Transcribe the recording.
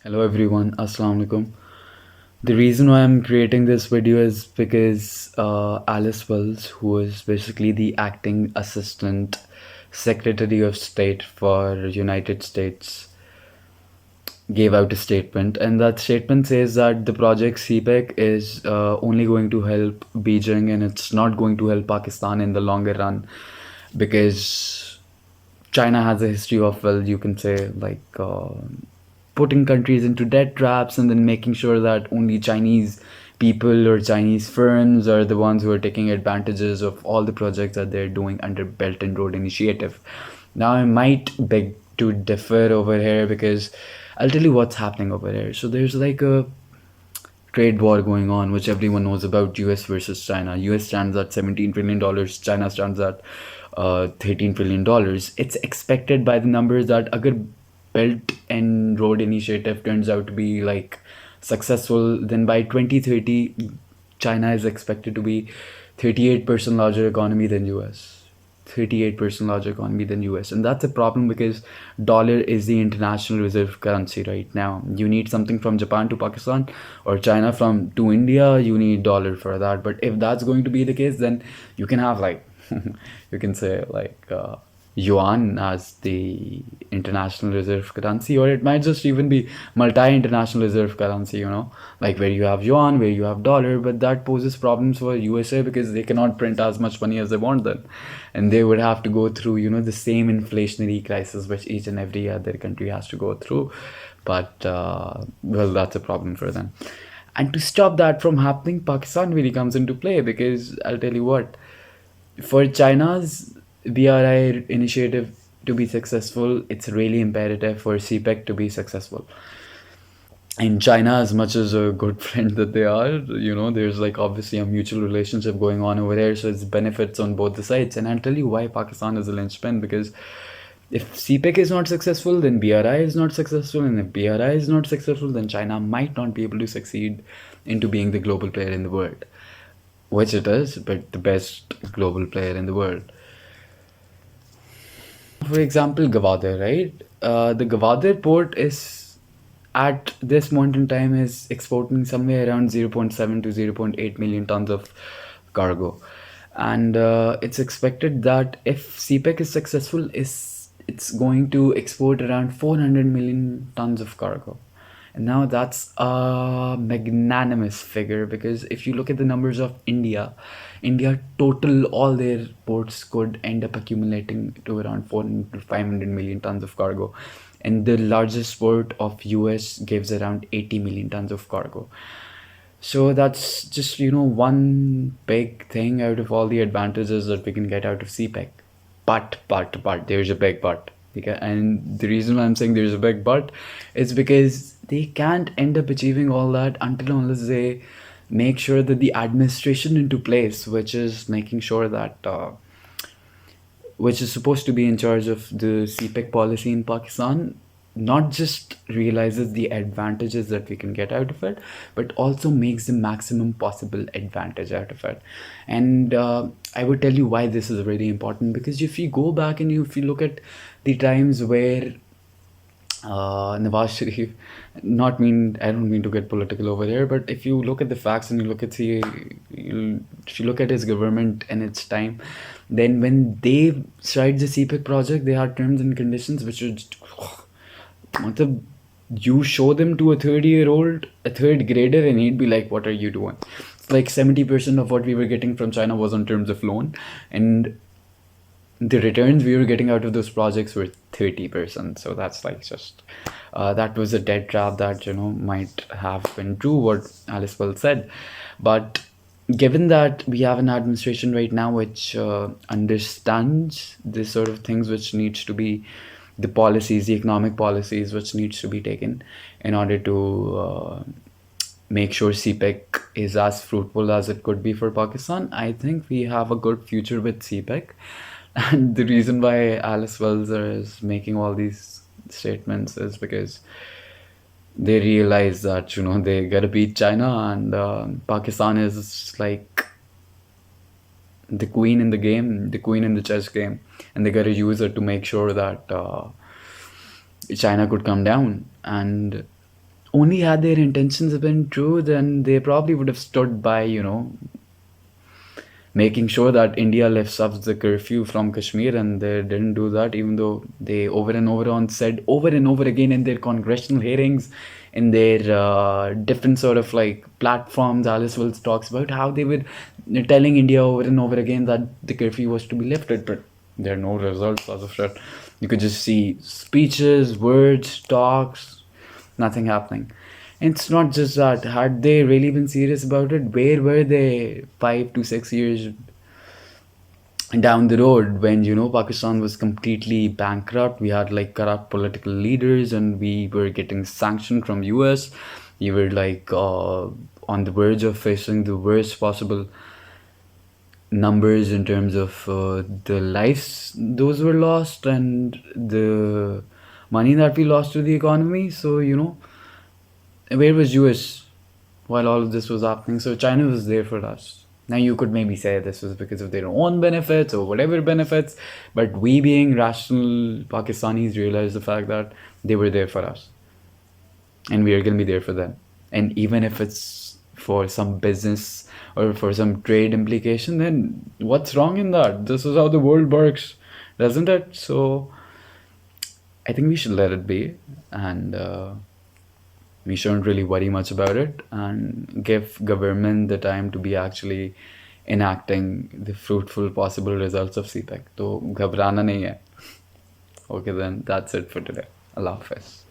Hello everyone, Assalamu alaikum. The reason why I'm creating this video is because Alice Wells, who is basically the acting assistant secretary of state for United States, gave out a statement, and that statement says that the project CPEC is only going to help Beijing and it's not going to help Pakistan in the longer run because China has a history of, well, you can say, putting countries into debt traps and then making sure that only Chinese people or Chinese firms are the ones who are taking advantages of all the projects that they're doing under Belt and Road Initiative. Now, I might beg to differ over here because I'll tell you what's happening over here. So, there's like a trade war going on, which everyone knows about, US versus China. US stands at $17 trillion, China stands at $13 trillion. It's expected by the numbers that agar Belt and Road Initiative turns out to be like successful, then by 2030, China is expected to be 38% larger economy than US. 38% larger economy than US, and that's a problem because dollar is the international reserve currency right now. You need something from Japan to Pakistan or China from to India, you need dollar for that. But if that's going to be the case, then you can have like you can say yuan as the international reserve currency, or it might just even be multi-international reserve currency, like where you have yuan, where you have dollar. But that poses problems for USA because they cannot print as much money as they want then, and they would have to go through the same inflationary crisis which each and every other country has to go through. But well, that's a problem for them. And to stop that from happening, Pakistan really comes into play because I'll tell you what, for China's BRI initiative to be successful, it's really imperative for CPEC to be successful. In China, as much as a good friend that they are, there's like obviously a mutual relationship going on over there, so it's benefits on both the sides. And I'll tell you why Pakistan is a linchpin, because if CPEC is not successful, then BRI is not successful, and if BRI is not successful, then China might not be able to succeed into being the global player in the world, which it is, but the best global player in the world. For example, Gwadar, right? The Gwadar port is at this point in time is exporting somewhere around 0.7 to 0.8 million tons of cargo, and it's expected that if CPEC is successful, it's going to export around 400 million tons of cargo. And now that's a magnanimous figure, because if you look at the numbers of India total, all their ports could end up accumulating to around 400 to 500 million tons of cargo. And the largest port of US gives around 80 million tons of cargo. So that's just, one big thing out of all the advantages that we can get out of CPEC. But, there's a big but. And the reason why I'm saying there's a big but is because they can't end up achieving all that until unless they make sure that the administration into place, which is making sure that which is supposed to be in charge of the CPEC policy in Pakistan, not just realizes the advantages that we can get out of it, but also makes the maximum possible advantage out of it. And I would tell you why this is really important, because if you go back and if you look at the times where Nawaz Sharif, I don't mean to get political over here, but if you look at the facts and you look at if you look at his government and its time, then when they started the CPEC project, they had terms and conditions which were just, you show them to a a third grader, and he'd be like, what are you doing? It's like 70% of what we were getting from China was on terms of loan, and the returns we were getting out of those projects were 30%. So that's like just that was a dead trap that might have been true what Alice Wells said. But given that we have an administration right now which understands this sort of things, which needs to be the policies, the economic policies which needs to be taken in order to make sure CPEC is as fruitful as it could be for Pakistan, I think we have a good future with CPEC. And the reason why Alice Wells is making all these statements is because they realize that they gotta beat China, and Pakistan is like the queen in the game, the queen in the chess game, and they gotta use it to make sure that China could come down. And only had their intentions been true, then they probably would have stood by, making sure that India lifts up the curfew from Kashmir, and they didn't do that, even though they over and over on said over and over again in their congressional hearings, in their different sort of like platforms. Alice Wills talks about how they were telling India over and over again that the curfew was to be lifted, but there are no results as of yet. You could just see speeches, words, talks, nothing happening. It's not just that. Had they really been serious about it, where were they 5 to 6 years down the road when Pakistan was completely bankrupt? We had like corrupt political leaders, and we were getting sanctioned from US. We were like on the verge of facing the worst possible numbers in terms of the lives those were lost and the money that we lost to the economy. So where was US while all of this was happening? So China was there for us. Now you could maybe say this was because of their own benefits or whatever benefits, but we being rational Pakistanis realized the fact that they were there for us, and we are going to be there for them. And even if it's for some business or for some trade implication, then what's wrong in that? This is how the world works, doesn't it? So I think we should let it be, and we shouldn't really worry much about it, and give government the time to be actually enacting the fruitful possible results of CPEC. तो घबराना नहीं है. Okay, then that's it for today. Allah Hafiz.